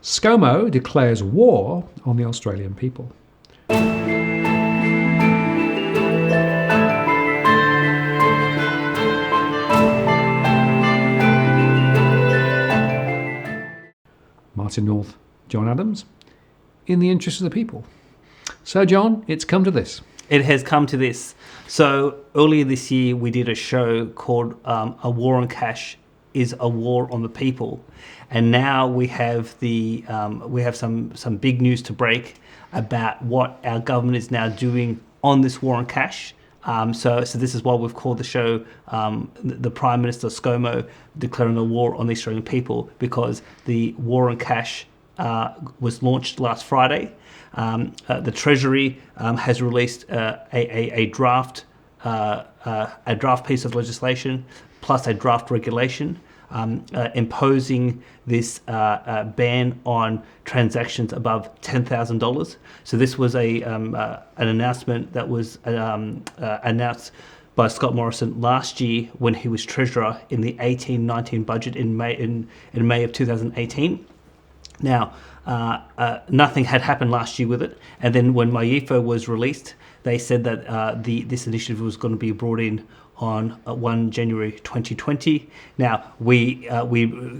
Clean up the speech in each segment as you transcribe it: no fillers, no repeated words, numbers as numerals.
ScoMo declares war on the Australian people. Martin North, John Adams, in the interest of the people. So, John, it's come to this. It has come to this. So earlier this year, we did a show called "A War on Cash is a War on the People," and now we have some big news to break about what our government is now doing on this war on cash. So this is why we've called the show the Prime Minister ScoMo declaring a war on the Australian people, because the war on cash was launched last Friday. The Treasury has released a draft piece of legislation plus a draft regulation imposing this ban on transactions above $10,000. So this was an announcement that was announced by Scott Morrison last year when he was Treasurer in the 18-19 budget in May of 2018. Now, nothing had happened last year with it, and then when MyEFO was released, they said that this initiative was going to be brought in on 1 January 2020. Now, we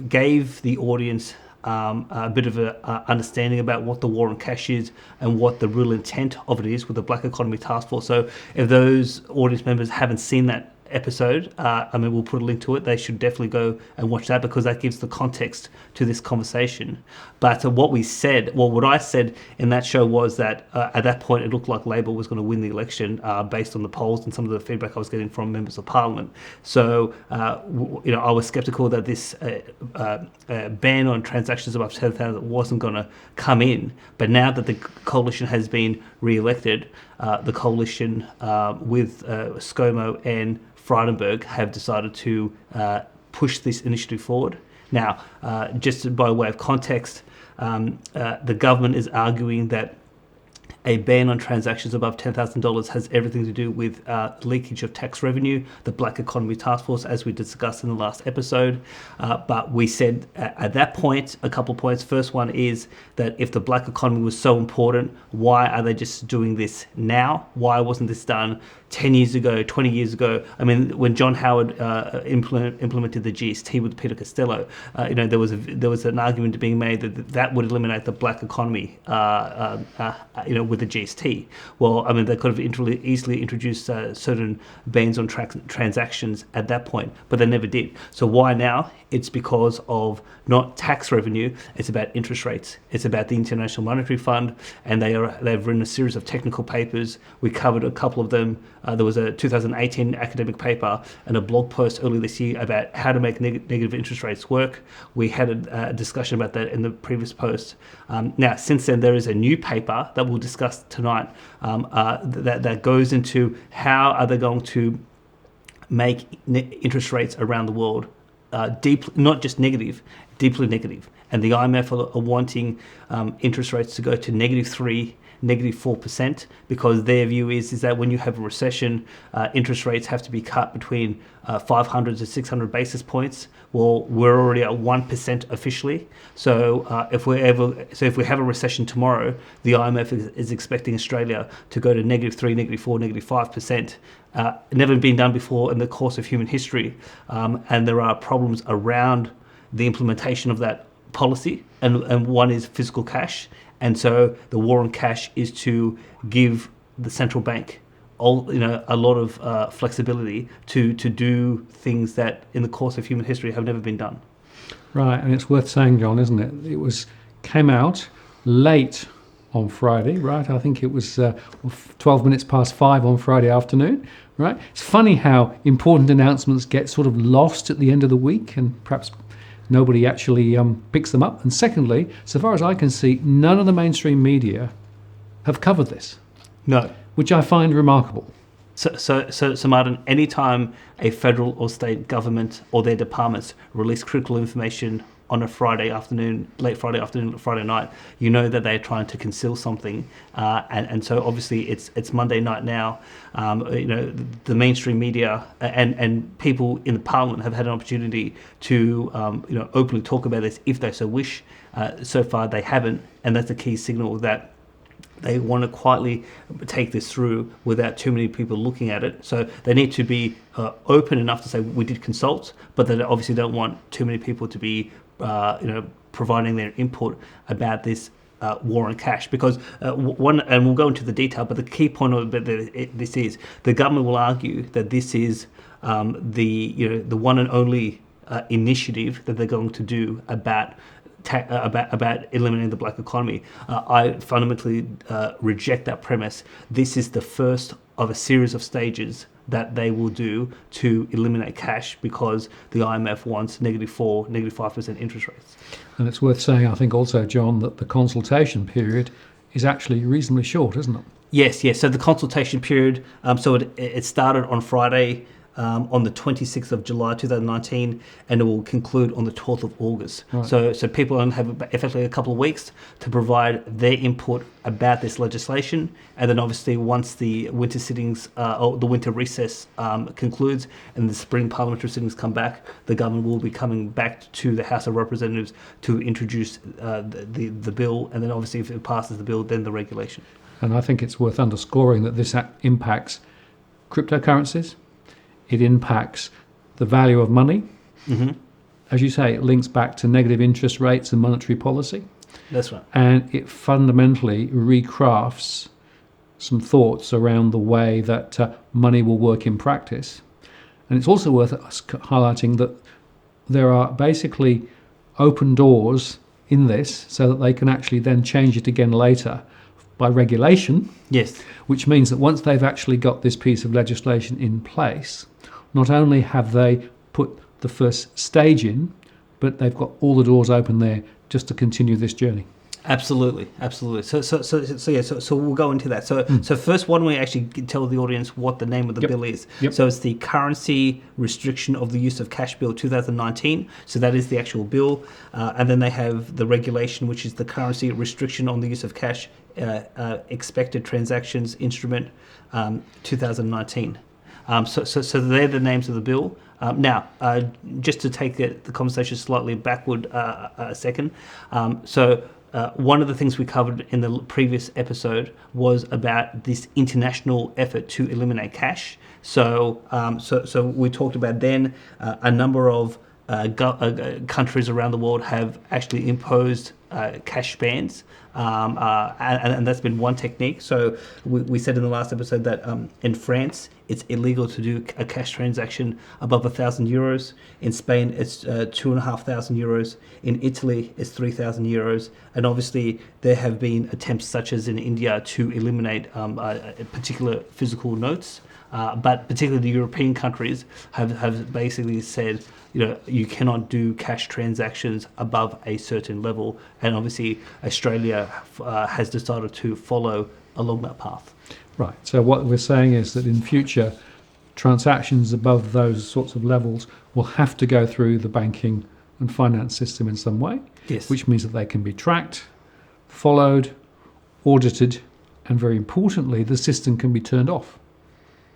gave the audience a bit of an understanding about what the war on cash is and what the real intent of it is with the Black Economy Task Force. So if those audience members haven't seen that episode, we'll put a link to it. They should definitely go and watch that, because that gives the context to this conversation. But what I said in that show was that at that point it looked like Labor was going to win the election based on the polls and some of the feedback I was getting from members of Parliament. So I was sceptical that this ban on transactions above $10,000 wasn't going to come in. But now that the coalition has been re-elected, the coalition with ScoMo and Frydenberg have decided to push this initiative forward. Now, just by way of context, the government is arguing that a ban on transactions above $10,000 has everything to do with leakage of tax revenue, the Black Economy Task Force, as we discussed in the last episode. But we said at that point, a couple of points. First one is that if the black economy was so important, why are they just doing this now? Why wasn't this done 10 years ago, 20 years ago? I mean, when John Howard implemented the GST with Peter Costello, there was an argument being made that would eliminate the black economy, with the GST. Well, I mean, they could have easily introduced certain bans on transactions at that point, but they never did. So why now? It's because of not tax revenue. It's about interest rates. It's about the International Monetary Fund, and they've written a series of technical papers. We covered a couple of them. There was a 2018 academic paper and a blog post earlier this year about how to make negative interest rates work. We had a discussion about that in the previous post. Now, since then, there is a new paper that we'll discuss tonight that goes into how are they going to make interest rates around the world not just negative, deeply negative. And the IMF are wanting interest rates to go to -3%, -4%, because their view is that when you have a recession, interest rates have to be cut between 500 to 600 basis points. Well, we're already at 1% officially. So if we have a recession tomorrow, the IMF is expecting Australia to go to -3%, -4%, -5%. Never been done before in the course of human history, and there are problems around the implementation of that policy, and one is fiscal cash. And so the war on cash is to give the central bank a lot of flexibility to do things that in the course of human history have never been done. Right, and it's worth saying, John, isn't it? It came out late on Friday, right? I think it was 12 minutes past 5 on Friday afternoon, right? It's funny how important announcements get sort of lost at the end of the week, and perhaps nobody actually picks them up. And secondly, so far as I can see, none of the mainstream media have covered this. No. Which I find remarkable. So Martin, anytime a federal or state government or their departments release critical information on a Friday afternoon, late Friday afternoon, Friday night, you know that they're trying to conceal something, and so obviously it's Monday night now. The mainstream media and people in the Parliament have had an opportunity to openly talk about this if they so wish. So far, they haven't, and that's a key signal that they want to quietly take this through without too many people looking at it. So they need to be open enough to say we did consult, but they obviously don't want too many people to be, providing their input about this war on cash. Because one, and we'll go into the detail, but the key point of this is the government will argue that this is the one and only initiative that they're going to do about eliminating the black economy. I fundamentally reject that premise. This is the first of a series of stages that they will do to eliminate cash, because the IMF wants -4, -5% interest rates. And it's worth saying, I think also, John, that the consultation period is actually reasonably short, isn't it? Yes. So the consultation period, it started on Friday, on the 26th of July 2019, and it will conclude on the 12th of August. Right. So people only have effectively a couple of weeks to provide their input about this legislation, and then obviously once the winter sittings or the winter recess concludes and the spring parliamentary sittings come back, the government will be coming back to the House of Representatives to introduce the bill, and then obviously if it passes the bill, then the regulation. And I think it's worth underscoring that this impacts cryptocurrencies. It impacts the value of money. Mm-hmm. As you say, it links back to negative interest rates and monetary policy. That's right. And it fundamentally recrafts some thoughts around the way that money will work in practice. And it's also worth highlighting that there are basically open doors in this so that they can actually then change it again later by regulation. Yes. Which means that once they've actually got this piece of legislation in place, not only have they put the first stage in, but they've got all the doors open there just to continue this journey. Absolutely. So we'll go into that. So first, why don't we actually tell the audience what the name of the bill is? Yep. So it's the Currency Restriction of the Use of Cash Bill 2019. So that is the actual bill, and then they have the regulation, which is the Currency Restriction on the Use of Cash Expected Transactions Instrument 2019. So they're the names of the bill. Now, just to take the conversation slightly backward a second. One of the things we covered in the previous episode was about this international effort to eliminate cash. So we talked about then a number of countries around the world have actually imposed cash bans, and that's been one technique. So we said in the last episode that in France it's illegal to do a cash transaction above €1,000. In Spain it's €2,500. In Italy it's €3,000. And obviously there have been attempts such as in India to eliminate particular physical notes. But particularly the European countries have basically said, you cannot do cash transactions above a certain level. And obviously Australia has decided to follow along that path. Right. So what we're saying is that in future, transactions above those sorts of levels will have to go through the banking and finance system in some way. Yes. Which means that they can be tracked, followed, audited, and very importantly, the system can be turned off.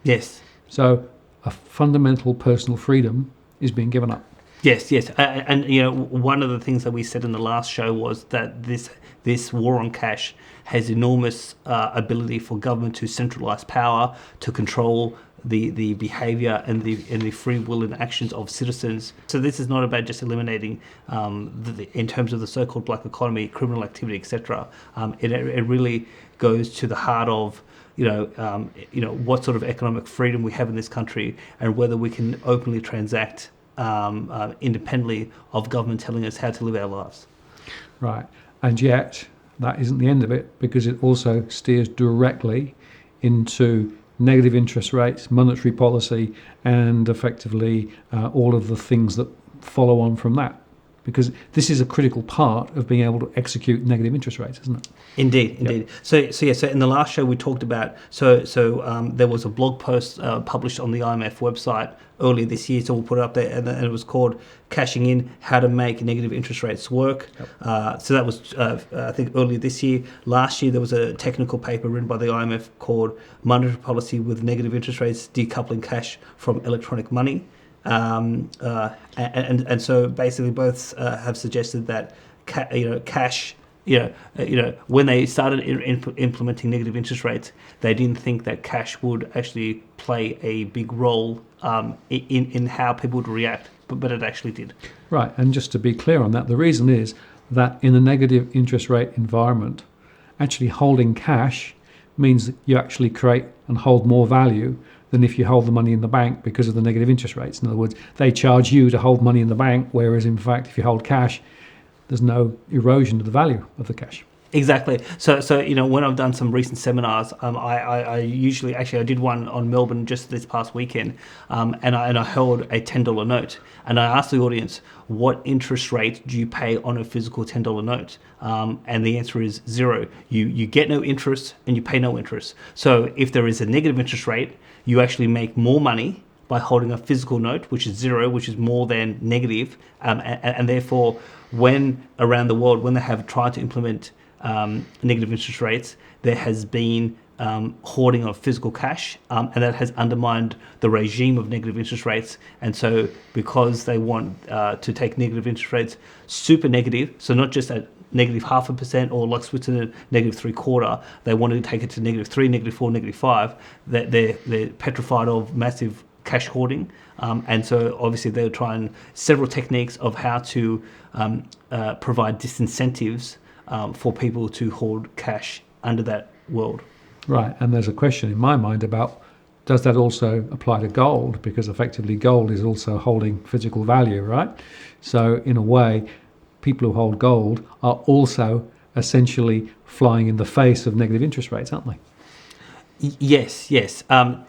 Yes. So a fundamental personal freedom is being given up. Yes. And one of the things that we said in the last show was that this war on cash has enormous ability for government to centralise power, to control the behaviour and the free will and actions of citizens. So this is not about just eliminating, in terms of the so-called black economy, criminal activity, etc. It really goes to the heart of what sort of economic freedom we have in this country, and whether we can openly transact independently of government telling us how to live our lives. Right. And yet that isn't the end of it, because it also steers directly into negative interest rates, monetary policy, and effectively all of the things that follow on from that. Because this is a critical part of being able to execute negative interest rates, isn't it? Indeed. Yep. So in the last show we talked about, there was a blog post published on the IMF website earlier this year, so we'll put it up there, and it was called Cashing In, How to Make Negative Interest Rates Work. Yep. So that was, I think, earlier this year. Last year there was a technical paper written by the IMF called Monetary Policy with Negative Interest Rates, Decoupling Cash from Electronic Money. And so basically both have suggested that cash. When they started implementing negative interest rates, they didn't think that cash would actually play a big role in how people would react, but it actually did. Right, and just to be clear on that, the reason is that in a negative interest rate environment, actually holding cash means that you actually create and hold more value than if you hold the money in the bank because of the negative interest rates. In other words, they charge you to hold money in the bank, whereas in fact, if you hold cash, there's no erosion of the value of the cash. Exactly. So when I've done some recent seminars, I usually I did one on Melbourne just this past weekend, and I held a $10 note, and I asked the audience, what interest rate do you pay on a physical $10 note? And the answer is 0. You get no interest and you pay no interest. So if there is a negative interest rate, you actually make more money by holding a physical note, which is 0, which is more than negative, and therefore, when around the world, when they have tried to implement negative interest rates, there has been hoarding of physical cash, and that has undermined the regime of negative interest rates. And so because they want to take negative interest rates super negative, so not just at negative 0.5% or like Switzerland negative 0.75%, they want to take it to negative 3, negative 4, negative 5, that they're petrified of massive cash hoarding, and so obviously they're trying several techniques of how to provide disincentives for people to hoard cash under that world. Right, and there's a question in my mind about, does that also apply to gold? Because effectively gold is also holding physical value, right? So in a way, people who hold gold are also essentially flying in the face of negative interest rates, aren't they? Yes.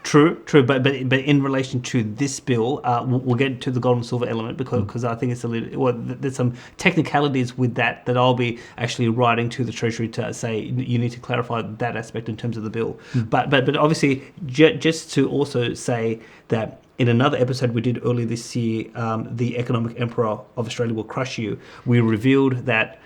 True. But in relation to this bill, we'll get to the gold and silver element because I think it's a little. Well, there's some technicalities with that I'll be actually writing to the Treasury to say you need to clarify that aspect in terms of the bill. But obviously, just to also say that in another episode we did earlier this year, the Economic Emperor of Australia will crush you. We revealed that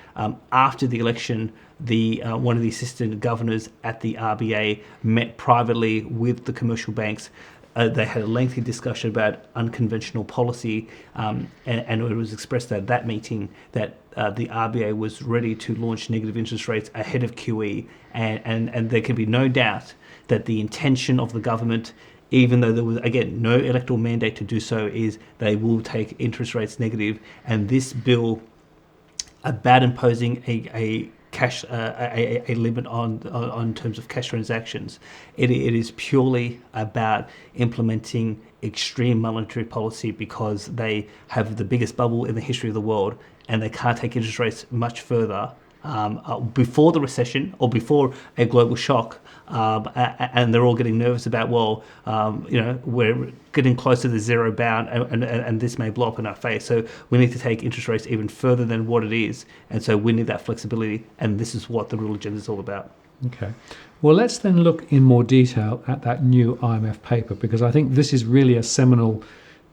after the election, one of the assistant governors at the RBA met privately with the commercial banks. They had a lengthy discussion about unconventional policy, and it was expressed at that meeting that the RBA was ready to launch negative interest rates ahead of QE, and there can be no doubt that the intention of the government, even though there was, again, no electoral mandate to do so, is they will take interest rates negative. And this bill, about imposing a limit on terms of cash transactions, it is purely about implementing extreme monetary policy because they have the biggest bubble in the history of the world, and they can't take interest rates much further before the recession or before a global shock, and they're all getting nervous about, we're getting close to the zero bound, and this may blow up in our face. So we need to take interest rates even further than what it is, and so we need that flexibility, and this is what the real agenda is all about. Okay. Well, let's then look in more detail at that new IMF paper, because I think this is really a seminal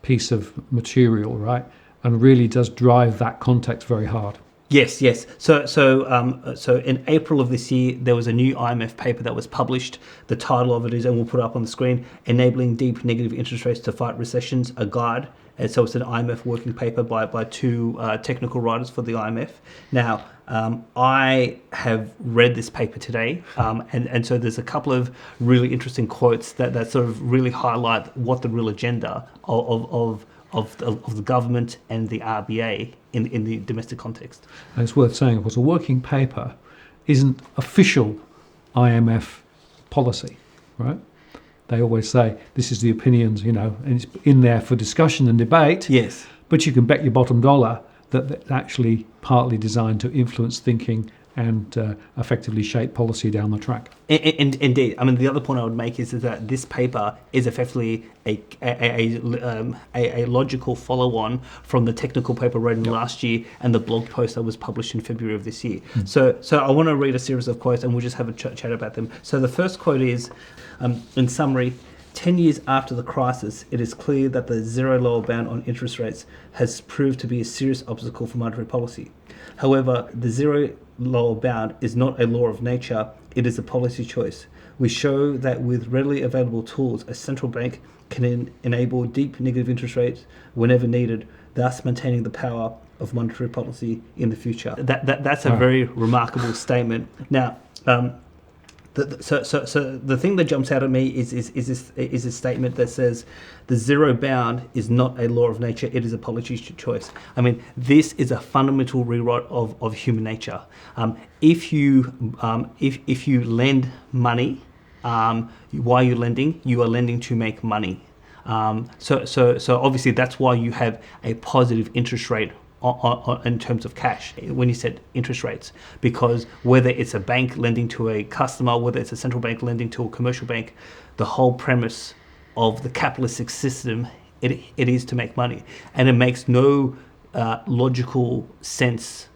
piece of material, right, and really does drive that context very hard. Yes. So in April of this year, there was a new IMF paper that was published. The title of it is, and we'll put it up on the screen, Enabling Deep Negative Interest Rates to Fight Recessions, a Guide. And so it's an IMF working paper by two technical writers for the IMF. Now, I have read this paper today, and so there's a couple of really interesting quotes that sort of really highlight what the real agenda of the government and the RBA in the domestic context. And it's worth saying, of course, a working paper isn't official IMF policy, right? They always say this is the opinions, and it's in there for discussion and debate. Yes. But you can bet your bottom dollar that it's actually partly designed to influence thinking and effectively shape policy down the track. Indeed. I mean, the other point I would make is that this paper is effectively a logical follow-on from the technical paper written last year and the blog post that was published in February of this year. So I want to read a series of quotes and we'll just have a chat about them. So the first quote is, in summary, 10 years after the crisis, it is clear that the zero lower bound on interest rates has proved to be a serious obstacle for monetary policy. However, the zero lower bound is not a law of nature, it is a policy choice. We show that with readily available tools, a central bank can enable deep negative interest rates whenever needed, thus maintaining the power of monetary policy in the future. That's a very remarkable statement. Now, so the thing that jumps out at me is a statement that says the zero bound is not a law of nature; it is a policy choice. I mean, this is a fundamental rewrite of human nature. If you lend money, why are you lending? You are lending to make money. So obviously that's why you have a positive interest rate in terms of cash when you set interest rates, because whether it's a bank lending to a customer, whether it's a central bank lending to a commercial bank, the whole premise of the capitalistic system, it is to make money, and it makes no logical sense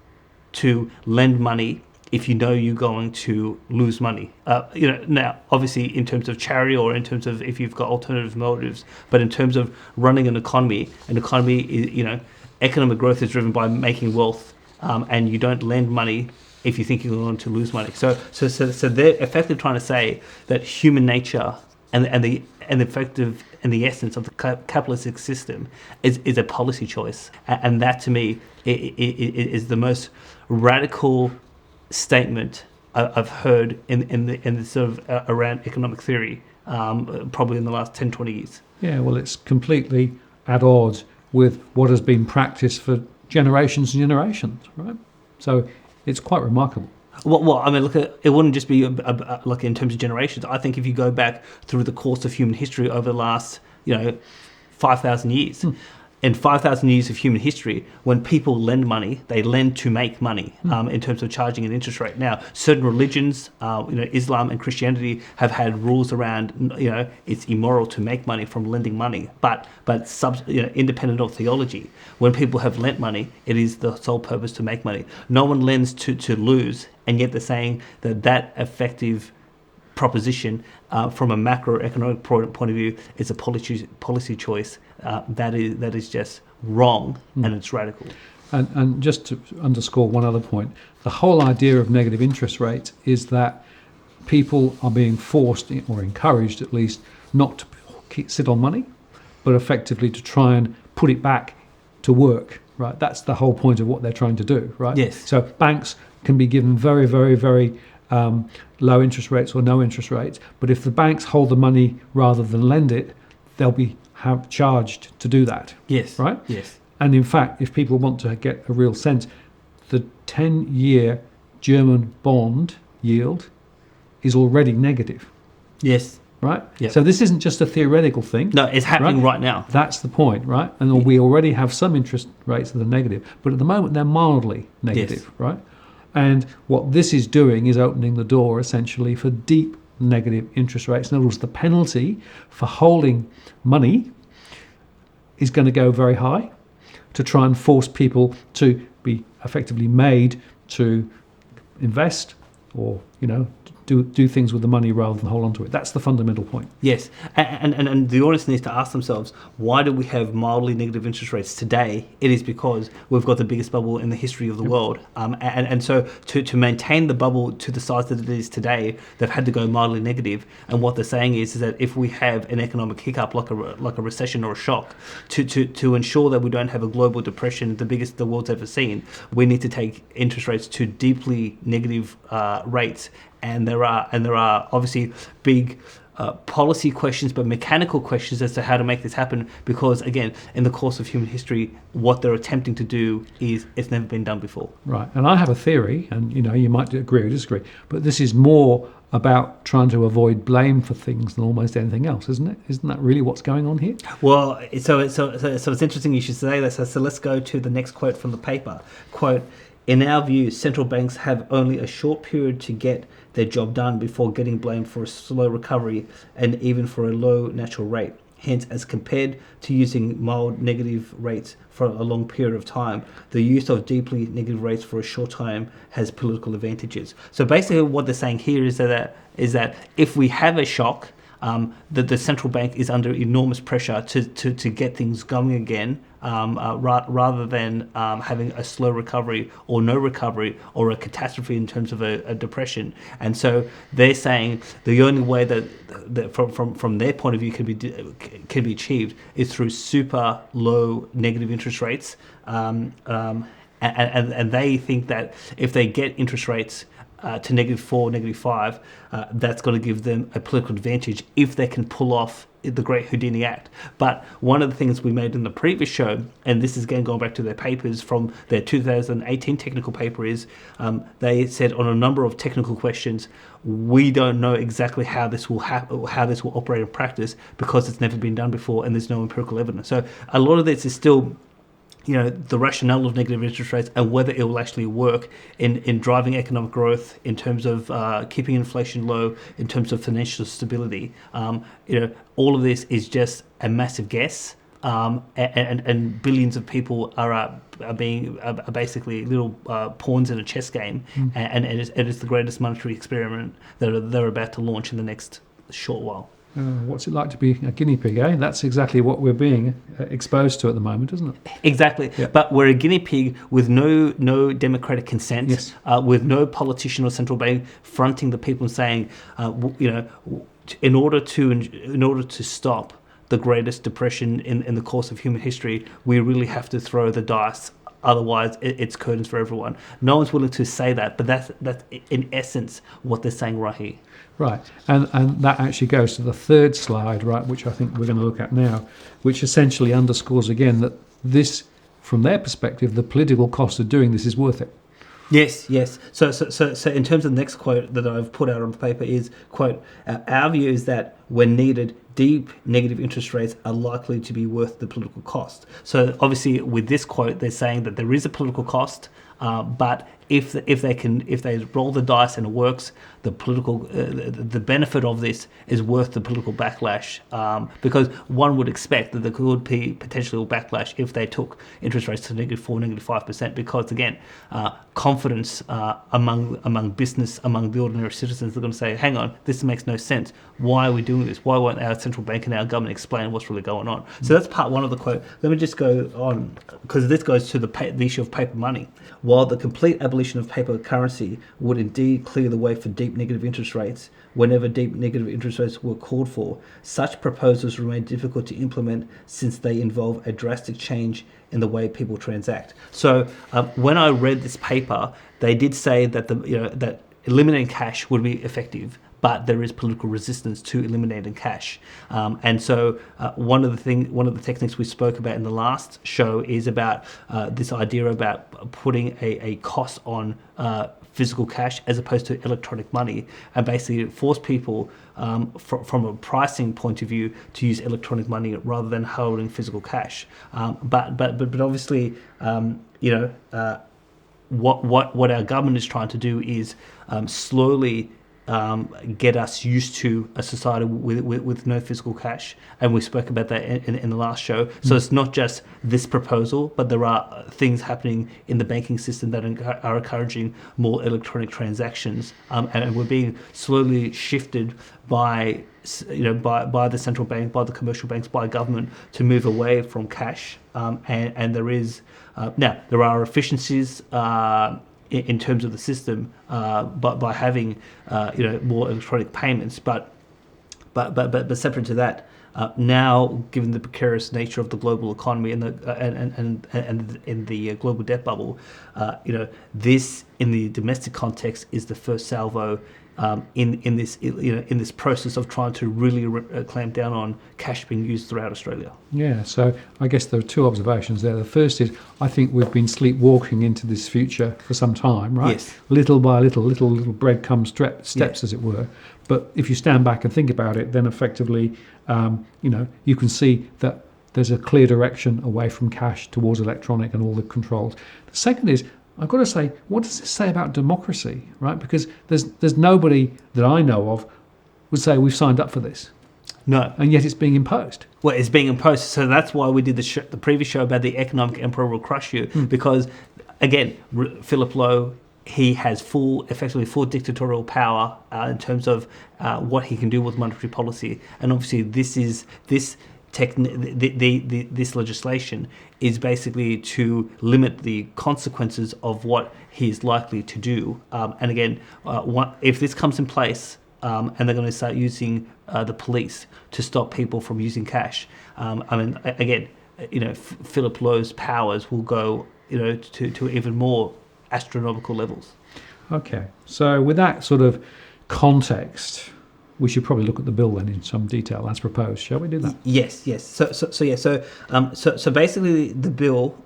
to lend money if you know you're going to lose money. Now, obviously, in terms of charity or in terms of if you've got alternative motives, but in terms of running an economy is, economic growth is driven by making wealth, and you don't lend money if you think you're going to lose money. So they're effectively trying to say that human nature and the essence of the capitalistic system is a policy choice, and that to me is the most radical statement I've heard in the sort of around economic theory, probably in the last 10, 20 years. Yeah, well, it's completely at odds with what has been practiced for generations and generations, right? So it's quite remarkable. Well, I mean, look, it wouldn't just be like in terms of generations. I think if you go back through the course of human history over the last, 5,000 years, in 5,000 years of human history, when people lend money, they lend to make money in terms of charging an interest rate. Now, certain religions, Islam and Christianity have had rules around, it's immoral to make money from lending money. But independent of theology, when people have lent money, it is the sole purpose to make money. No one lends to lose, and yet they're saying that effective proposition from a macroeconomic point of view is a policy choice that is just wrong, and it's radical. And just to underscore one other point, the whole idea of negative interest rates is that people are being forced, or encouraged at least, not to sit on money, but effectively to try and put it back to work, right? That's the whole point of what they're trying to do, right? Yes. So banks can be given very, very, very low interest rates or no interest rates, but if the banks hold the money rather than lend it, they'll be charged to do that. Yes. Right? Yes. And in fact, if people want to get a real sense, the 10-year German bond yield is already negative. Yes. Right? Yep. So this isn't just a theoretical thing. No, it's happening right now. That's the point, right? And we already have some interest rates that are negative, but at the moment they're mildly negative, yes. right? And what this is doing is opening the door essentially for deep negative interest rates. In other words, the penalty for holding money is going to go very high to try and force people to be effectively made to invest or, do things with the money rather than hold on to it. That's the fundamental point. Yes, and the audience needs to ask themselves, why do we have mildly negative interest rates today? It is because we've got the biggest bubble in the history of the world. And so to maintain the bubble to the size that it is today, they've had to go mildly negative. And what they're saying is that if we have an economic hiccup like a recession or a shock, to ensure that we don't have a global depression, the biggest the world's ever seen, we need to take interest rates to deeply negative rates. And there are obviously big policy questions, but mechanical questions as to how to make this happen. Because again, in the course of human history, what they're attempting to do is it's never been done before. Right. And I have a theory, and you might agree or disagree, but this is more about trying to avoid blame for things than almost anything else, isn't it? Isn't that really what's going on here? Well, so it's interesting you should say that. So let's go to the next quote from the paper. Quote: "In our view, central banks have only a short period to get their job done before getting blamed for a slow recovery and even for a low natural rate. Hence, as compared to using mild negative rates for a long period of time, the use of deeply negative rates for a short time has political advantages." So basically what they're saying here is that if we have a shock, that the central bank is under enormous pressure to get things going again, rather than having a slow recovery or no recovery or a catastrophe in terms of a depression. And so they're saying the only way that from their point of view can be achieved is through super low negative interest rates, and they think that if they get interest rates to -4, -5, that's going to give them a political advantage if they can pull off the Great Houdini Act. But one of the things we made in the previous show, and this is again going back to their papers from their 2018 technical paper, is they said on a number of technical questions, we don't know exactly how this will how this will operate in practice because it's never been done before and there's no empirical evidence. So a lot of this is still, the rationale of negative interest rates and whether it will actually work in driving economic growth, in terms of keeping inflation low, in terms of financial stability. All of this is just a massive guess, and billions of people are basically little pawns in a chess game, and it is the greatest monetary experiment that they're about to launch in the next short while. What's it like to be a guinea pig, eh? That's exactly what we're being exposed to at the moment, isn't it? Exactly. Yeah. But we're a guinea pig with no democratic consent, yes. With no politician or central bank fronting the people and saying, in order to stop the greatest depression in the course of human history, we really have to throw the dice. Otherwise, it's curtains for everyone. No one's willing to say that, but that's in essence what they're saying right here. Right, and that actually goes to the third slide, right, which I think we're going to look at now, which essentially underscores again that this, from their perspective, the political cost of doing this is worth it. Yes. So in terms of the next quote that I've put out on the paper is, quote, our view is that when needed, deep negative interest rates are likely to be worth the political cost. So obviously with this quote, they're saying that there is a political cost, but if they roll the dice and it works, the benefit of this is worth the political backlash, because one would expect that there could be potential backlash if they took interest rates to -4, -5%, because again, confidence among business, among the ordinary citizens, are going to say, hang on, this makes no sense. Why are we doing this? Why won't our central bank and our government explain what's really going on? So that's part one of the quote. Let me just go on, because this goes to the issue of paper money. While the complete abolition of paper currency would indeed clear the way for deep negative interest rates, whenever deep negative interest rates were called for, such proposals remain difficult to implement since they involve a drastic change in the way people transact. So when I read this paper, they did say that that eliminating cash would be effective, but there is political resistance to eliminating cash, and so one of the techniques we spoke about in the last show is about this idea about putting a cost on physical cash as opposed to electronic money, and basically force people from a pricing point of view to use electronic money rather than holding physical cash. But obviously, what our government is trying to do is slowly get us used to a society with no physical cash, and we spoke about that in the last show. So it's not just this proposal, but there are things happening in the banking system that are encouraging more electronic transactions, and we're being slowly shifted by the central bank, by the commercial banks, by government to move away from cash, and there is now there are efficiencies in terms of the system, but by having more electronic payments, but separate to that, now given the precarious nature of the global economy and the global debt bubble, this in the domestic context is the first salvo in this process of trying to really clamp down on cash being used throughout Australia. Yeah, so I guess there are two observations there. The first is, I think we've been sleepwalking into this future for some time, right? Yes. Little by little breadcrumb steps, as it were. But if you stand back and think about it, then effectively, you can see that there's a clear direction away from cash towards electronic and all the controls. The second is, I've got to say, what does this say about democracy, right? Because there's nobody that I know of would say we've signed up for this. No. And yet it's being imposed. Well, it's being imposed. So that's why we did the previous show about the economic emperor will crush you. Because, again, Philip Lowe, he has effectively full dictatorial power in terms of what he can do with monetary policy. And obviously this legislation is basically to limit the consequences of what he is likely to do. And again, if this comes in place, and they're going to start using the police to stop people from using cash, Philip Lowe's powers will go to even more astronomical levels. Okay, so with that sort of context, we should probably look at the bill then in some detail as proposed. Shall we do that? Yes. So basically, the bill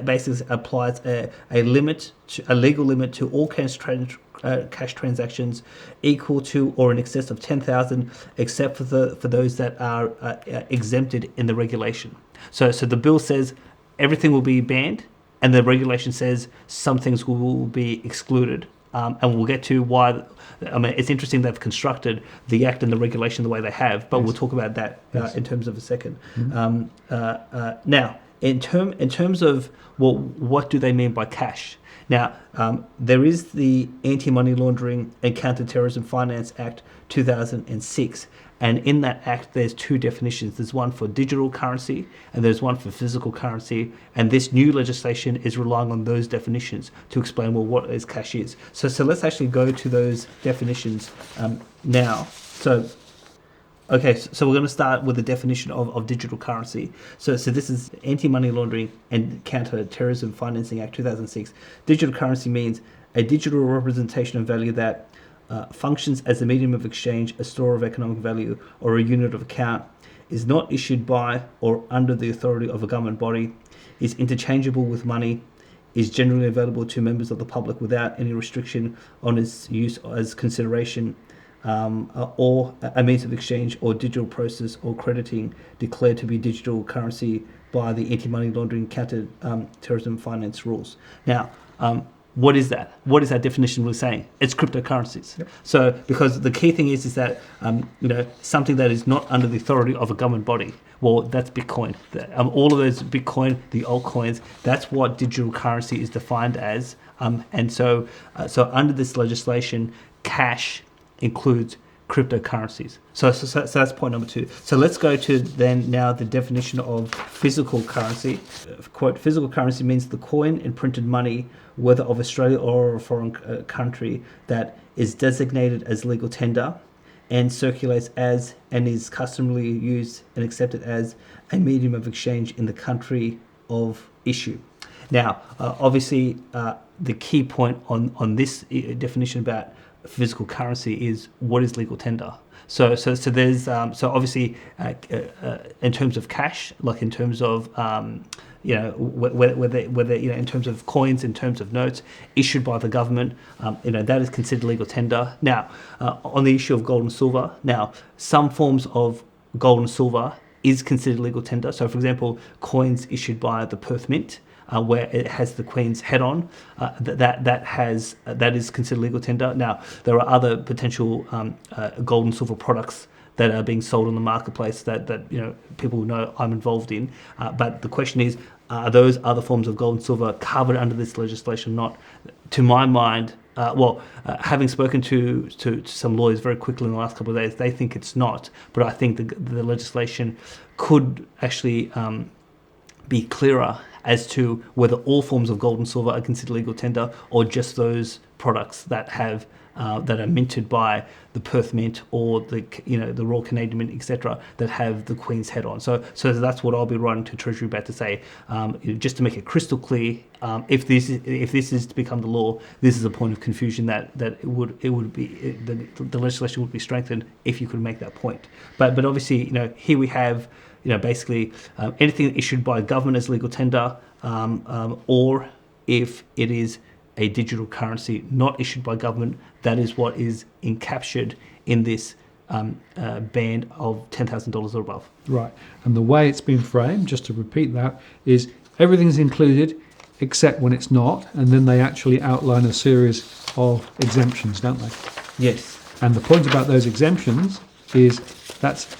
basically applies a legal limit to all cash transactions equal to or in excess of 10,000, except for those that are exempted in the regulation. So the bill says everything will be banned, and the regulation says some things will be excluded. And we'll get to why. I mean, it's interesting they've constructed the Act and the regulation the way they have, but we'll talk about that in terms of a second. Now, in terms of what do they mean by cash? Now, there is the Anti-Money Laundering and Counter-Terrorism Finance Act 2006, and in that act there's two definitions. There's one for digital currency and there's one for physical currency, and this new legislation is relying on those definitions to explain what cash is. So let's actually go to those definitions now. So we're going to start with the definition of digital currency. So this is Anti-Money Laundering and Counter-Terrorism Financing Act 2006. Digital currency means a digital representation of value that functions as a medium of exchange, a store of economic value, or a unit of account, is not issued by or under the authority of a government body, is interchangeable with money, is generally available to members of the public without any restriction on its use as consideration, or a means of exchange or digital process or crediting declared to be digital currency by the Anti-Money Laundering Counter-Terrorism Finance rules. Now, what is that? What is that definition really saying? It's cryptocurrencies. Yep. So, because the key thing is that something that is not under the authority of a government body. Well, that's Bitcoin. All of those Bitcoin, the altcoins, that's what digital currency is defined as. And so under this legislation, cash includes cryptocurrencies. So that's point number two. So let's go to then now the definition of physical currency. Quote, physical currency means the coin and printed money, whether of Australia or a foreign country, that is designated as legal tender and circulates as and is customarily used and accepted as a medium of exchange in the country of issue. Now, obviously, the key point on this definition about physical currency is what is legal tender. So there's obviously in terms of cash, like in terms of whether in terms of coins, in terms of notes issued by the government, that is considered legal tender. Now, on the issue of gold and silver, now some forms of gold and silver is considered legal tender. So, for example, coins issued by the Perth Mint, where it has the Queen's head on, that is considered legal tender. Now, there are other potential gold and silver products that are being sold on the marketplace that people know I'm involved in. But the question is, are those other forms of gold and silver covered under this legislation or not? To my mind, having spoken to some lawyers very quickly in the last couple of days, they think it's not. But I think the legislation could actually be clearer as to whether all forms of gold and silver are considered legal tender or just those products that have that are minted by the Perth Mint or the Royal Canadian Mint, etc., that have the Queen's head on. So that's what I'll be writing to Treasury about to say, just to make it crystal clear. If this is to become the law, this is a point of confusion that it would be the legislation would be strengthened if you could make that point. But obviously, here we have basically anything issued by government as legal tender, or if it is a digital currency not issued by government, that is what is encaptured in this band of $10,000 or above. Right. And the way it's been framed, just to repeat that, is everything's included except when it's not, and then they actually outline a series of exemptions, don't they? Yes. And the point about those exemptions is that's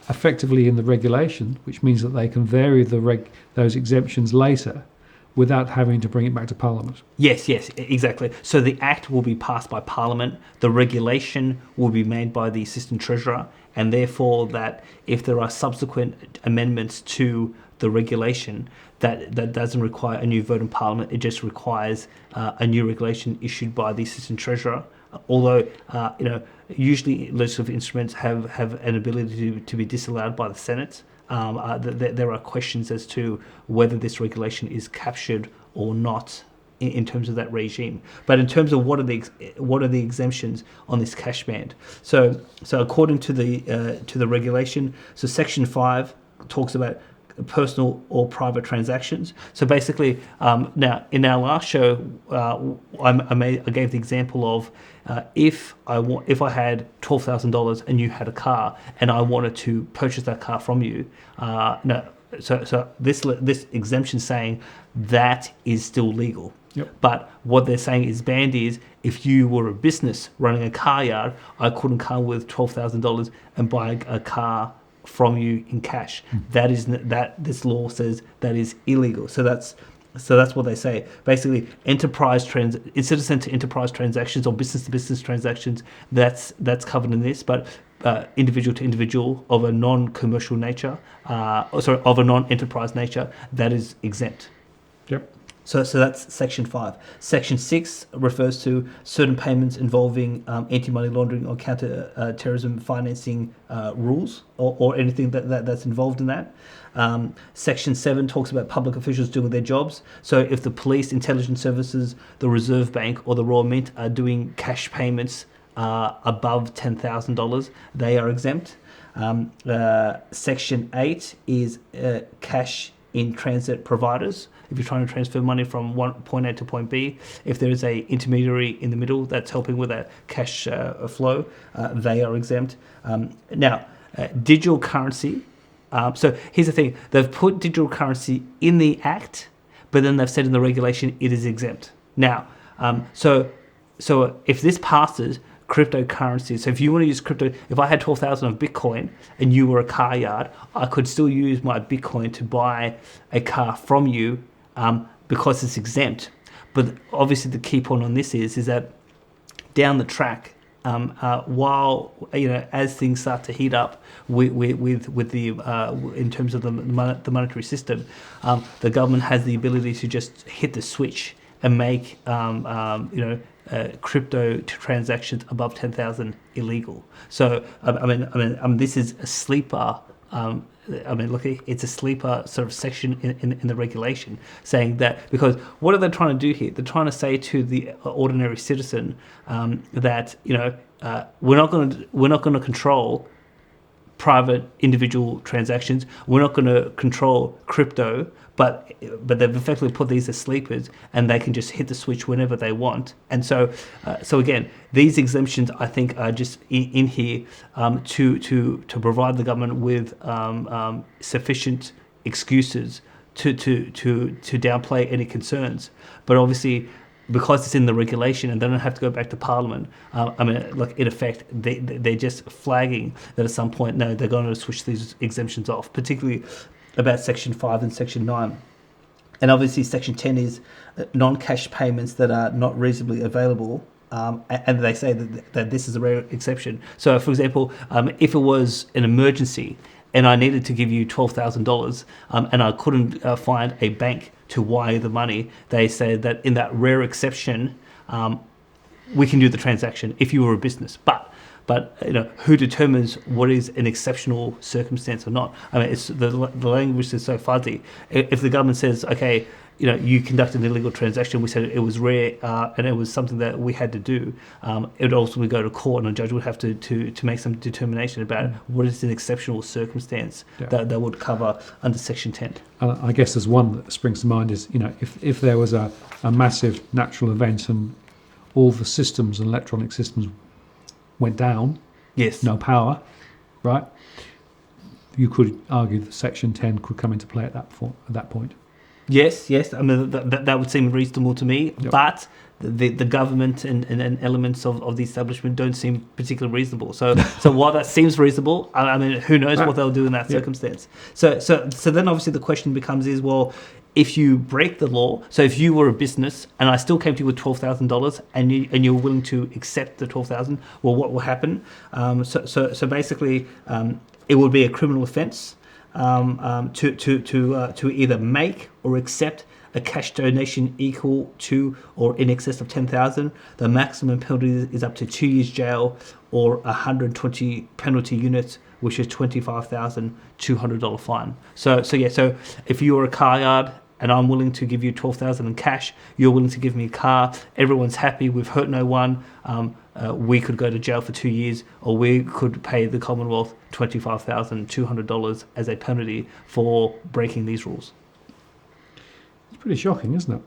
effectively in the regulation, which means that they can vary those exemptions later without having to bring it back to Parliament. Yes, exactly. So the Act will be passed by Parliament, the regulation will be made by the Assistant Treasurer, and therefore that if there are subsequent amendments to the regulation, that doesn't require a new vote in Parliament, it just requires a new regulation issued by the Assistant Treasurer. Although, usually legislative instruments have an ability to be disallowed by the Senate. there are questions as to whether this regulation is captured or not in terms of that regime. But in terms of what are the exemptions on this cash band? So according to the regulation, so Section 5 talks about personal or private transactions. So basically, now in our last show, I gave the example of if I had $12,000 and you had a car and I wanted to purchase that car from you, so this exemption saying that is still legal. Yep. But what they're saying is banned is if you were a business running a car yard, I couldn't come with $12,000 and buy a car from you in cash. That this law says that is illegal. So that's what they say. Basically, instead of saying to enterprise transactions or business to business transactions, that's covered in this. But individual to individual of a non-commercial nature, of a non-enterprise nature, that is exempt. Yep. So that's Section 5. Section 6 refers to certain payments involving anti-money laundering or counter-terrorism financing rules or anything that's involved in that. Section 7 talks about public officials doing their jobs. So if the police, intelligence services, the Reserve Bank or the Royal Mint are doing cash payments above $10,000, they are exempt. Section 8 is cash in transit providers. If you're trying to transfer money from point A to point B, if there is a intermediary in the middle that's helping with that cash flow, they are exempt. Now, digital currency. So here's the thing: they've put digital currency in the Act, but then they've said in the regulation it is exempt. Now, so if this passes, cryptocurrency. So if you want to use crypto, if I had 12,000 of Bitcoin and you were a car yard, I could still use my Bitcoin to buy a car from you because it's exempt. But obviously the key point on this is that down the track, while as things start to heat up with the in terms of the monetary system, the government has the ability to just hit the switch and make crypto transactions above 10,000 illegal. So this is a sleeper. It's a sleeper sort of section in the regulation saying that, because what are they trying to do here? They're trying to say to the ordinary citizen that we're not going to control private individual transactions. We're not going to control crypto, but they've effectively put these as sleepers, and they can just hit the switch whenever they want. And so again, these exemptions I think are just in here to provide the government with sufficient excuses to downplay any concerns. But obviously, because it's in the regulation and they don't have to go back to Parliament, in effect, they're just flagging that at some point, no, they're going to switch these exemptions off, particularly about Section 5 and Section 9. And obviously Section 10 is non-cash payments that are not reasonably available, and they say that this is a rare exception. So, for example, if it was an emergency and I needed to give you $12,000 and I couldn't find a bank to wire the money, they say that in that rare exception, we can do the transaction if you were a business. But who determines what is an exceptional circumstance or not? It's the language is so fuzzy. If the government says, okay, you conducted an illegal transaction, we said it was rare and it was something that we had to do, it would ultimately go to court and a judge would have to make some determination about what is an exceptional circumstance that would cover under Section 10. I guess there's one that springs to mind is, if there was a massive natural event and all the systems and electronic systems went down, yes, no power, right? You could argue that Section 10 could come into play at that point. Yes. That would seem reasonable to me, yep. But the government and elements of the establishment don't seem particularly reasonable. So while that seems reasonable, who knows what they'll do in that circumstance. So then obviously the question becomes is, well, if you break the law, so if you were a business and I still came to you with $12,000 and you're willing to accept the $12,000, well, what will happen? So basically, it would be a criminal offence to either make or accept a cash donation equal to or in excess of $10,000. The maximum penalty is up to 2 years jail or 120 penalty units which is $25,200 fine. So if you're a car yard and I'm willing to give you $12,000 in cash, you're willing to give me a car, everyone's happy, we've hurt no one, we could go to jail for 2 years, or we could pay the Commonwealth $25,200 as a penalty for breaking these rules. It's pretty shocking, isn't it?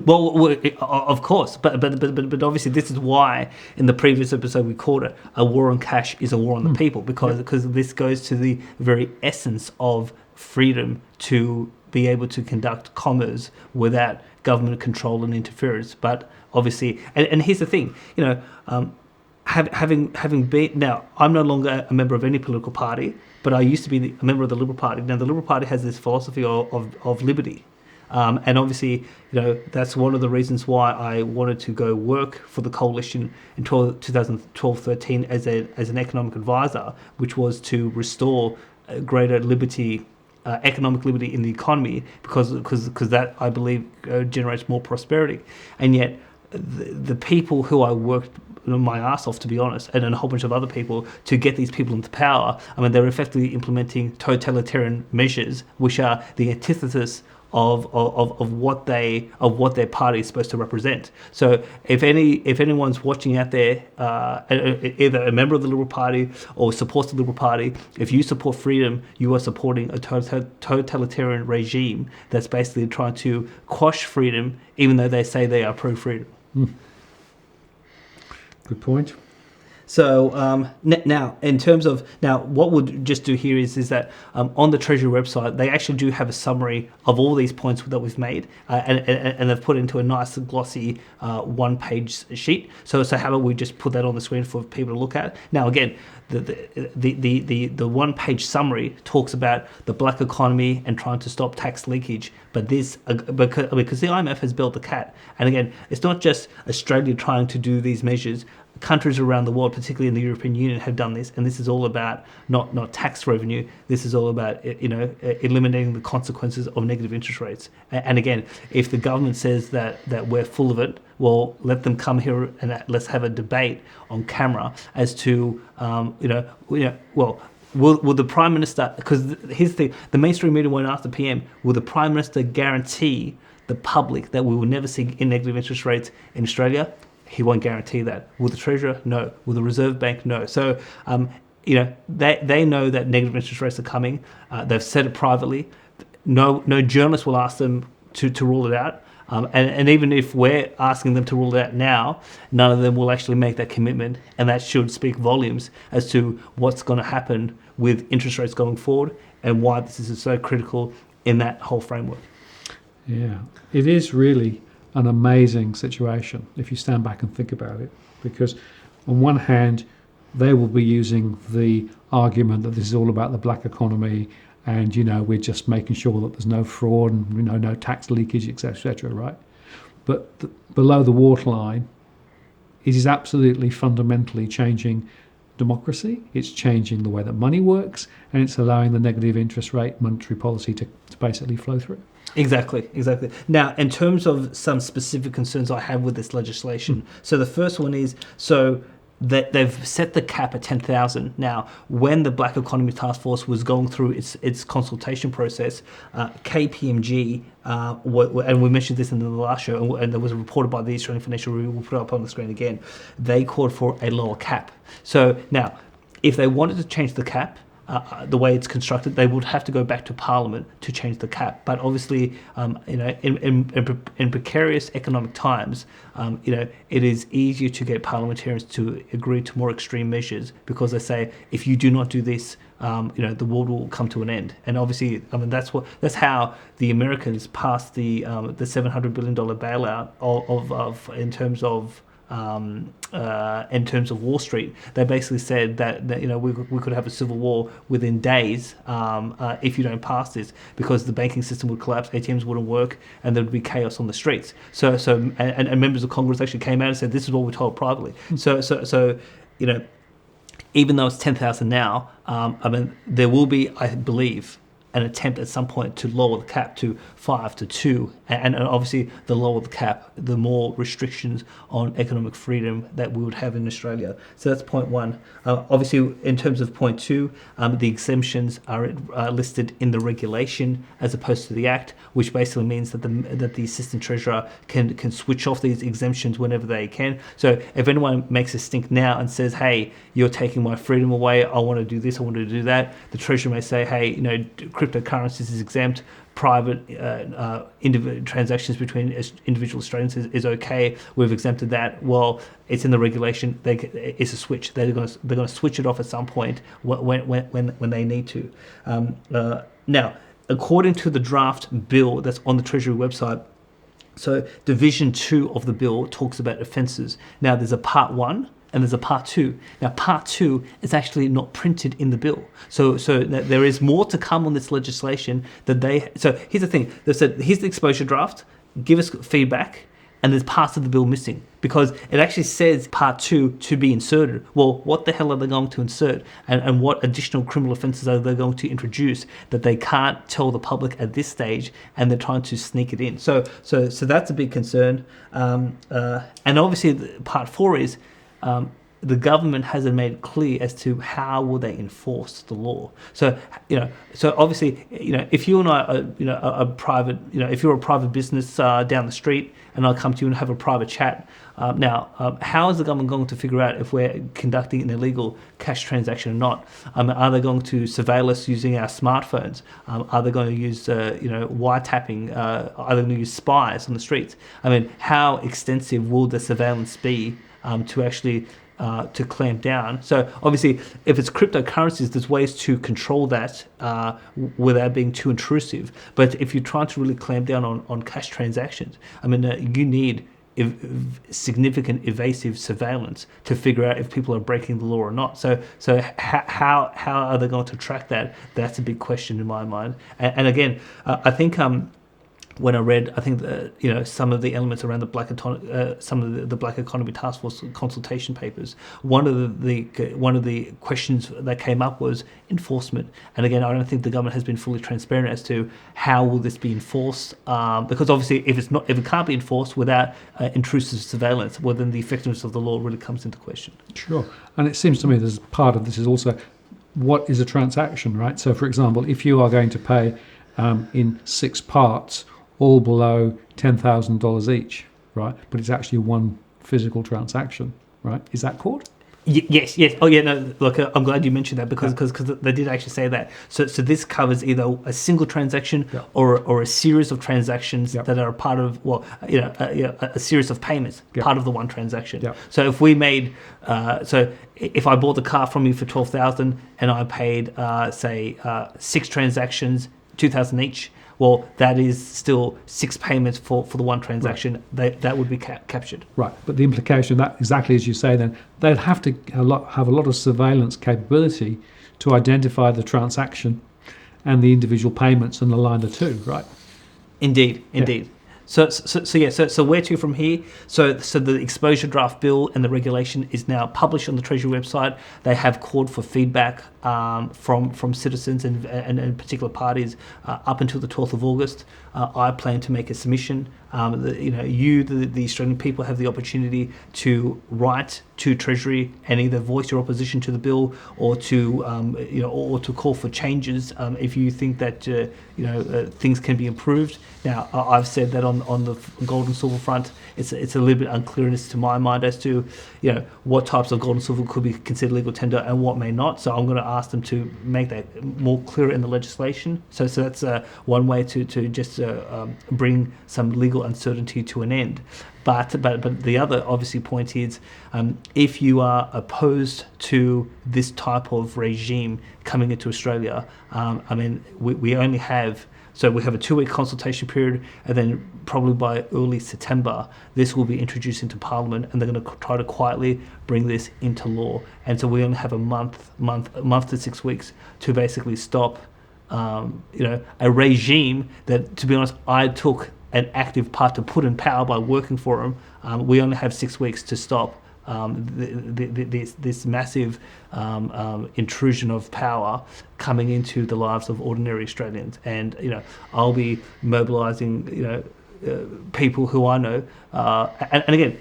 Well, of course, but obviously this is why in the previous episode we called it a war on cash is a war on the people, because this goes to the very essence of freedom to be able to conduct commerce without government control and interference. But obviously, and here's the thing, having been, now I'm no longer a member of any political party, but I used to be a member of the Liberal Party. Now the Liberal Party has this philosophy of liberty. And obviously, that's one of the reasons why I wanted to go work for the coalition in 2012-13 as an economic advisor, which was to restore greater liberty, economic liberty in the economy, because that, I believe, generates more prosperity. And yet, the people who I worked my ass off, to be honest, and a whole bunch of other people to get these people into power, I mean, they're effectively implementing totalitarian measures, which are the antithesis of what their party is supposed to represent. So if anyone's watching out there, either a member of the Liberal Party or supports the Liberal Party, if you support freedom, you are supporting a totalitarian regime that's basically trying to quash freedom, even though they say they are pro-freedom. Good point. So now, in terms of what we'll just do here is that on the Treasury website, they actually do have a summary of all these points that we've made, and they've put it into a nice glossy one-page sheet. So how about we just put that on the screen for people to look at? Now, again, the one-page summary talks about the black economy and trying to stop tax leakage, but this because the IMF has built the cat, and again, it's not just Australia trying to do these measures. Countries around the world, particularly in the European Union, have done this, and this is all about not tax revenue. This is all about eliminating the consequences of negative interest rates. And again, if the government says that we're full of it, well, let them come here and let's have a debate on camera as to will the Prime Minister? Because here's the thing: the mainstream media won't ask the PM. Will the Prime Minister guarantee the public that we will never see negative interest rates in Australia? He won't guarantee that. Will the Treasurer? No. Will the Reserve Bank? No. So, they know that negative interest rates are coming. They've said it privately. No journalist will ask them to rule it out. And even if we're asking them to rule it out now, none of them will actually make that commitment. And that should speak volumes as to what's going to happen with interest rates going forward and why this is so critical in that whole framework. Yeah, it is really an amazing situation if you stand back and think about it, because on one hand they will be using the argument that this is all about the black economy and we're just making sure that there's no fraud and no tax leakage, etc., right? But below the waterline, it is absolutely fundamentally changing democracy. It's changing the way that money works, and it's allowing the negative interest rate monetary policy to basically flow through. Exactly. Now, in terms of some specific concerns I have with this legislation, so the first one is that they've set the cap at 10,000. Now, when the Black Economy Task Force was going through its consultation process, KPMG, and we mentioned this in the last show, and there was a report by the Australian Financial Review, we'll put it up on the screen again, they called for a lower cap. So now, if they wanted to change the cap, the way it's constructed, they would have to go back to Parliament to change the cap. But obviously, in precarious economic times, it is easier to get parliamentarians to agree to more extreme measures, because they say if you do not do this, the world will come to an end. And obviously, that's how the Americans passed the $700 billion bailout of in terms of Wall Street. They basically said that we could have a civil war within days if you don't pass this, because the banking system would collapse, ATMs wouldn't work, and there would be chaos on the streets. So members of Congress actually came out and said this is what we're told privately. So even though it's 10,000 now, there will be, I believe, an attempt at some point to lower the cap to 5 to 2, and obviously the lower the cap, the more restrictions on economic freedom that we would have in Australia. So that's point one. Obviously, in terms of point two, the exemptions are listed in the regulation as opposed to the Act, which basically means that the Assistant Treasurer can switch off these exemptions whenever they can. So if anyone makes a stink now and says, hey, you're taking my freedom away, I want to do this, I want to do that, the Treasurer may say, hey, cryptocurrencies is exempt, private transactions between individual Australians is okay, we've exempted that. Well, it's in the regulation, it's a switch. They're going to switch it off at some point when they need to. Now, according to the draft bill that's on the Treasury website, so Division 2 of the bill talks about offences. Now, there's a Part 1 and there's a Part 2. Now, Part 2 is actually not printed in the bill. So there is more to come on this legislation So here's the thing. They've said, here's the exposure draft, give us feedback, and there's parts of the bill missing because it actually says Part 2 to be inserted. Well, what the hell are they going to insert? And what additional criminal offences are they going to introduce that they can't tell the public at this stage, and they're trying to sneak it in? So that's a big concern. And obviously, Part 4 is the government hasn't made it clear as to how will they enforce the law. So obviously, if you and I are a private, if you're a private business down the street, and I'll come to you and have a private chat. Now, how is the government going to figure out if we're conducting an illegal cash transaction or not? Are they going to surveil us using our smartphones? Are they going to use, wiretapping? Are they going to use spies on the streets? How extensive will the surveillance be to actually to clamp down? So obviously, if it's cryptocurrencies, there's ways to control that without being too intrusive. But if you're trying to really clamp down on cash transactions, you need significant evasive surveillance to figure out if people are breaking the law or not. So how are they going to track that? That's a big question in my mind. And again, I think when I read, I think some of the elements around some of the Black Economy Task Force consultation papers, one of the questions that came up was enforcement. And again, I don't think the government has been fully transparent as to how will this be enforced, because obviously, if it can't be enforced without intrusive surveillance, well, then the effectiveness of the law really comes into question. Sure, and it seems to me there's part of this is also what is a transaction, right? So, for example, if you are going to pay in 6 parts, all below $10,000 each, right? But it's actually one physical transaction, right? Is that caught? Yes. Oh, yeah. No. Look, I'm glad you mentioned that because they did actually say that. So this covers either a single transaction or a series of transactions that are part of a series of payments, part of the one transaction. So if we made if I bought the car from you for $12,000 and I paid 6 transactions, $2,000 each. Well, that is still 6 payments for the one transaction. Right. That would be captured. Right, but the implication of that, exactly as you say then, they'd have to have a lot of surveillance capability to identify the transaction and the individual payments and align the two, right? Indeed. So where to from here? So the exposure draft bill and the regulation is now published on the Treasury website. They have called for feedback from citizens and particular parties up until the 12th of August. I plan to make a submission. The Australian people have the opportunity to write to Treasury and either voice your opposition to the bill or to call for changes if you think that things can be improved. Now, I've said that on the gold and silver front, it's a little bit unclearness to my mind as to what types of gold and silver could be considered legal tender and what may not. So I'm going to ask them to make that more clear in the legislation. So that's one way to just bring some legal uncertainty to an end. But the other obviously point is if you are opposed to this type of regime coming into Australia, we only have. So we have a 2-week consultation period, and then probably by early September, this will be introduced into Parliament, and they're going to try to quietly bring this into law. And so we only have a month to 6 weeks to basically stop, a regime that, to be honest, I took an active part to put in power by working for them. We only have 6 weeks to stop this massive intrusion of power coming into the lives of ordinary Australians. And I'll be mobilising people who I know, and again,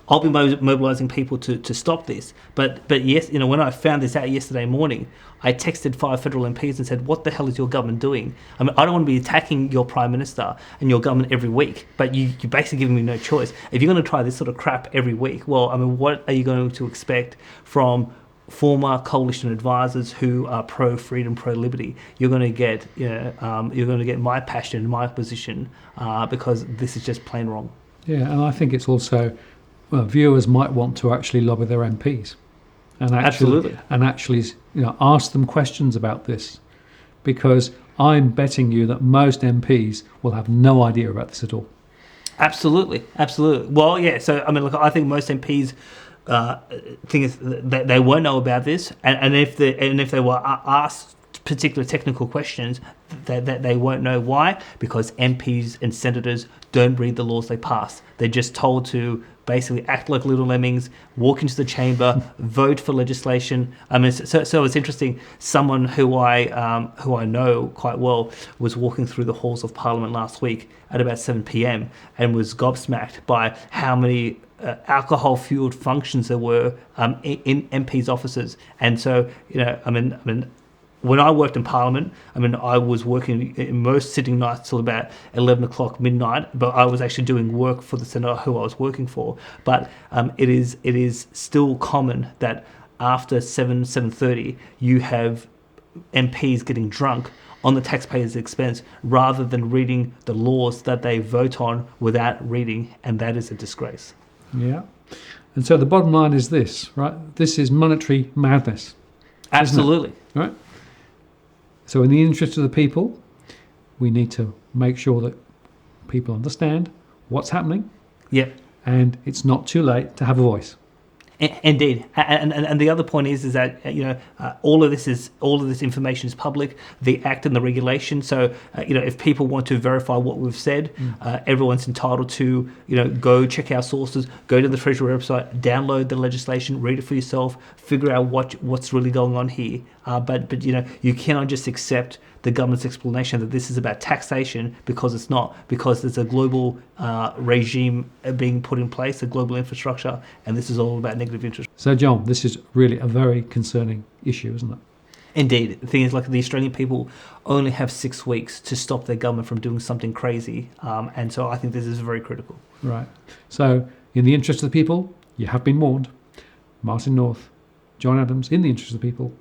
I'll be mobilising people to stop this. But yes, when I found this out yesterday morning, I texted 5 federal MPs and said, "What the hell is your government doing? I mean, I don't want to be attacking your Prime Minister and your government every week, but you're basically giving me no choice. If you're going to try this sort of crap every week, well, I mean, what are you going to expect from former coalition advisors who are pro-freedom, pro-liberty? You're going to get, my passion, my position, because this is just plain wrong." Yeah, and I think it's also, viewers might want to actually lobby their MPs, and Absolutely. actually, ask them questions about this, because I'm betting you that most MPs will have no idea about this at all. Absolutely. Well, yeah. So I mean, look, I think most MPs. Thing is, they won't know about this, and if they were asked particular technical questions, they won't know. Why? Because MPs and senators don't read the laws they pass. They're just told to basically act like little lemmings, walk into the chamber, vote for legislation. I mean, so it's interesting. Someone who I know quite well was walking through the halls of Parliament last week at about 7 p.m. and was gobsmacked by how many alcohol-fueled functions there were in MPs' offices. And so, I mean, when I worked in Parliament, I mean, I was working in most sitting nights till about 11 o'clock midnight, but I was actually doing work for the senator who I was working for. But it is still common that after 7:30, you have MPs getting drunk on the taxpayers' expense rather than reading the laws that they vote on without reading, and that is a disgrace. Yeah. And so the bottom line is this, right? This is monetary madness. Absolutely. Right? So in the interest of the people, we need to make sure that people understand what's happening. Yep. And it's not too late to have a voice. Indeed, and the other point is that all of this information is public, the Act and the regulation. So if people want to verify what we've said, everyone's entitled to go check our sources, go to the Treasury website, download the legislation, read it for yourself, figure out what's really going on here. But you cannot just accept the government's explanation that this is about taxation, because it's not, because there's a global regime being put in place, a global infrastructure, and this is all about negative interest. So, John, this is really a very concerning issue, isn't it? Indeed. The thing is, like, the Australian people only have 6 weeks to stop their government from doing something crazy, and so I think this is very critical. Right. So, in the interest of the people, you have been warned. Martin North, John Adams, in the interest of the people.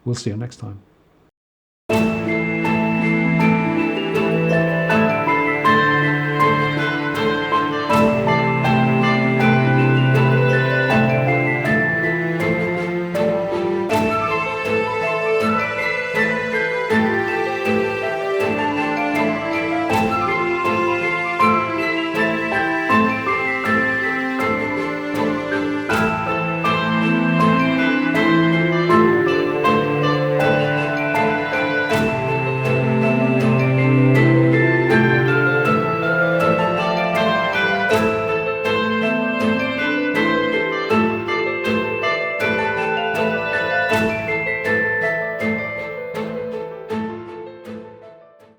We'll see you next time.